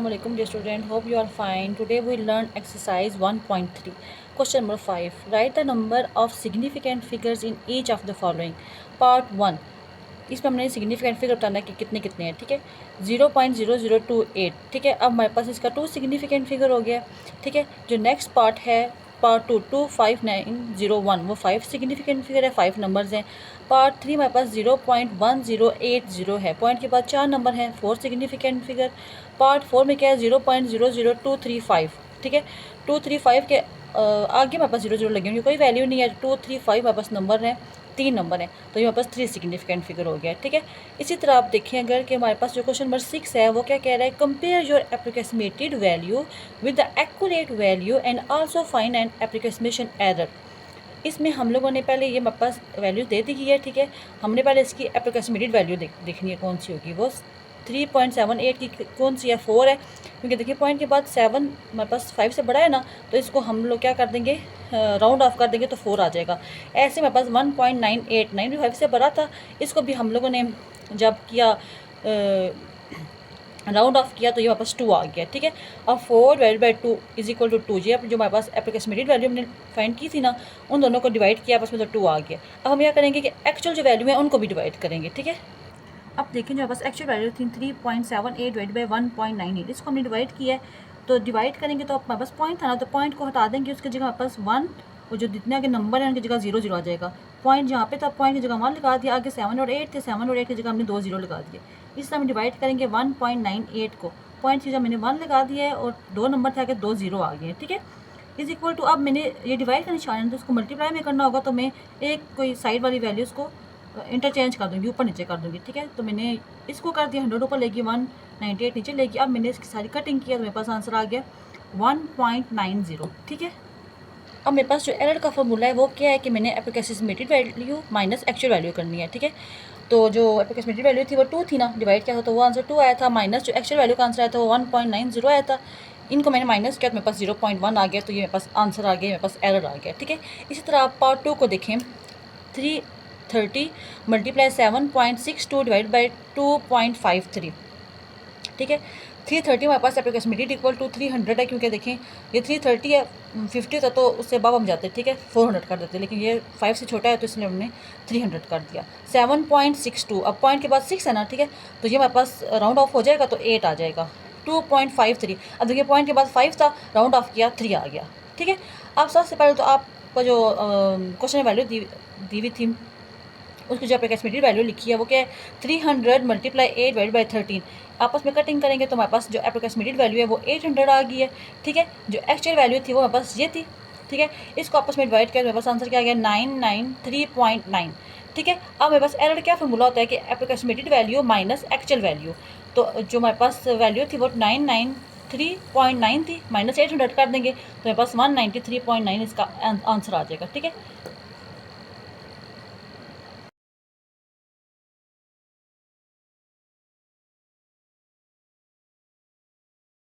Assalamualaikum dear student, hope you are fine. Today we learn exercise 1.3. Question number 5. Write the number of significant figures in each of the following. Part 1. इसमें हमने significant figure बताना है कि कितने कितने हैं, ठीक है। 0.0028, ठीक है। अब हमारे पास इसका 2 सिग्निफिकेंट फिगर हो गया, ठीक है। जो नेक्स्ट पार्ट है पार्ट 2 25901, वो 5 सिग्निफिकेंट फिगर है, 5 नंबर्स हैं। पार्ट 3 हमारे पास 0.1080 है, पॉइंट के बाद 4 नंबर हैं, 4 सिग्निफिकेंट फिगर। पार्ट 4 में क्या है 0.00235, ठीक है। 235 के आगे हमारे पास 0 लगे होंगे, कोई वैल्यू नहीं है। 235 हमारे पास नंबर है, 3 नंबर हैं, तो ये हमारे पास 3 सिग्निफिकेंट फिगर हो गया, ठीक है। इसी तरह आप देखें अगर कि हमारे पास जो क्वेश्चन नंबर 6 है वो क्या कह रहा है, compare your approximated value with the accurate value and also find an approximation error. इसमें हम लोगों ने पहले ये हमारे पास वैल्यू दे दी है, ठीक है। हमने पहले इसकी एप्रोक्सीमेटेड वैल्यू देखनी है कौन सी होगी, वो 3.78 की कौन सी है, 4 है, क्योंकि देखिए पॉइंट के बाद 7 हमारे पास 5 से बड़ा है ना, तो इसको हम लोग क्या कर देंगे, राउंड ऑफ कर देंगे तो 4 आ जाएगा। ऐसे हमारे पास 1.989 भी 5 से बड़ा था, इसको भी हम लोगों ने जब किया राउंड ऑफ किया तो ये हमारे पास 2 आ गया, ठीक है। अब 4/2 इज इक्वल टू 2 जी, अब जो हमारे पास एप्रोक्सीमेटेड वैल्यू हमने फाइंड की थी ना, उन दोनों को डिवाइड किया आपस में तो 2 आ गया। अब हम क्या करेंगे कि एक्चुअल जो वैल्यू है उनको भी डिवाइड करेंगे, ठीक है। अब देखें जो बस एक्चुअल वैल्यू थी 3.78 डिवाइड बाई 1.98, इसको हमने डिवाइड किया है, तो डिवाइड करेंगे तो हमारे पास पॉइंट था ना, तो पॉइंट को हटा देंगे, उसकी जगह हमारे पास 1 और जो जितने आगे नंबर है उनकी जगह 0 आ जाएगा। पॉइंट जहाँ पे था पॉइंट की जगह 1 लगा दिया, आगे 7 और 8 थे, 7 और 8 की जगह हमने 2 0 लगा दिए। इस तरह हम डिवाइड करेंगे 1.98 को, पॉइंट की जगह मैंने 1 लगा दिया है और 2 नंबर थे आगे 2 0 आ गए, ठीक है। इज इक्वल टू, अब मैंने ये डिवाइड का निशान है तो उसको मल्टीप्लाई में करना होगा, तो मैं एक कोई साइड वाली वैल्यूज़ को इंटरचेंज कर दूँगी, ऊपर नीचे कर दूँगी, ठीक है। तो मैंने इसको कर दिया 100 ऊपर लेगी, 198 नीचे लेगी। अब मैंने इसकी सारी कटिंग किया तो मेरे पास आंसर आ गया 1.90, ठीक है। अब मेरे पास जो एरर का फॉर्मूला है वो क्या है कि मैंने एप्रोक्सीमेटेड वैल्यू माइनस एक्चुअल वैल्यू करनी है, ठीक है। तो जो एप्रोक्सीमेटेड वैल्यू थी वो 2 थी ना, डिवाइड किया था तो वो आंसर 2 आया था, माइनस जो एक्चुअल वैल्यू का आंसर आया था वो 1.90 आया था। इनको मैंने माइनस किया तो मेरे पास 0.1 आ गया, तो ये मेरे पास आंसर आ गया, मेरे पास एरर आ गया, ठीक है। इसी तरह आप पार्ट 2 को देखें, 330 मल्टीप्लाई 7.62 डिवाइड बाई 2.53, ठीक है। 330 हमारे पास एप्रोक्सीमेटेड इक्वल टू 300 है, क्योंकि देखें ये 330 है, 50 होता तो उससे अब हम जाते, ठीक है, 400 कर देते, लेकिन ये 5 से छोटा है तो इसलिए हमने 300 कर दिया। 7.62, अब पॉइंट के बाद 6 है ना, ठीक है, तो ये हमारे पास राउंड ऑफ हो जाएगा तो 8 आ जाएगा। 2.53, अब देखिए पॉइंट के बाद 5 था, राउंड ऑफ किया 3 आ गया, ठीक है। अब सबसे पहले तो आपका जो क्वेश्चन वैल्यू दी हुई थी उसकी जो एप्रोक्सीमेटेड वैल्यू लिखी है वो क्या है, 300 मल्टीप्लाई 8 डिवाइड बाई 13। आपस में कटिंग करेंगे तो हमारे पास जो एप्रोक्सीमेटेड वैल्यू है वो 800 आ गई है, ठीक है। जो एक्चुअल वैल्यू थी वो हमारे पास ये थी, ठीक है। इसको आपस में डिवाइड किया तो मेरे पास आंसर क्या आ गया 993.9, ठीक है। अब मेरे पास एरर क्या फॉर्मूला होता है कि एप्रोक्सीमेटेड वैल्यू माइनस एक्चुअल वैल्यू, तो जो हमारे पास वैल्यू थी वो 993.9 थी, माइनस 800 कर देंगे तो मेरे पास 193.9 इसका आंसर आ जाएगा, ठीक है।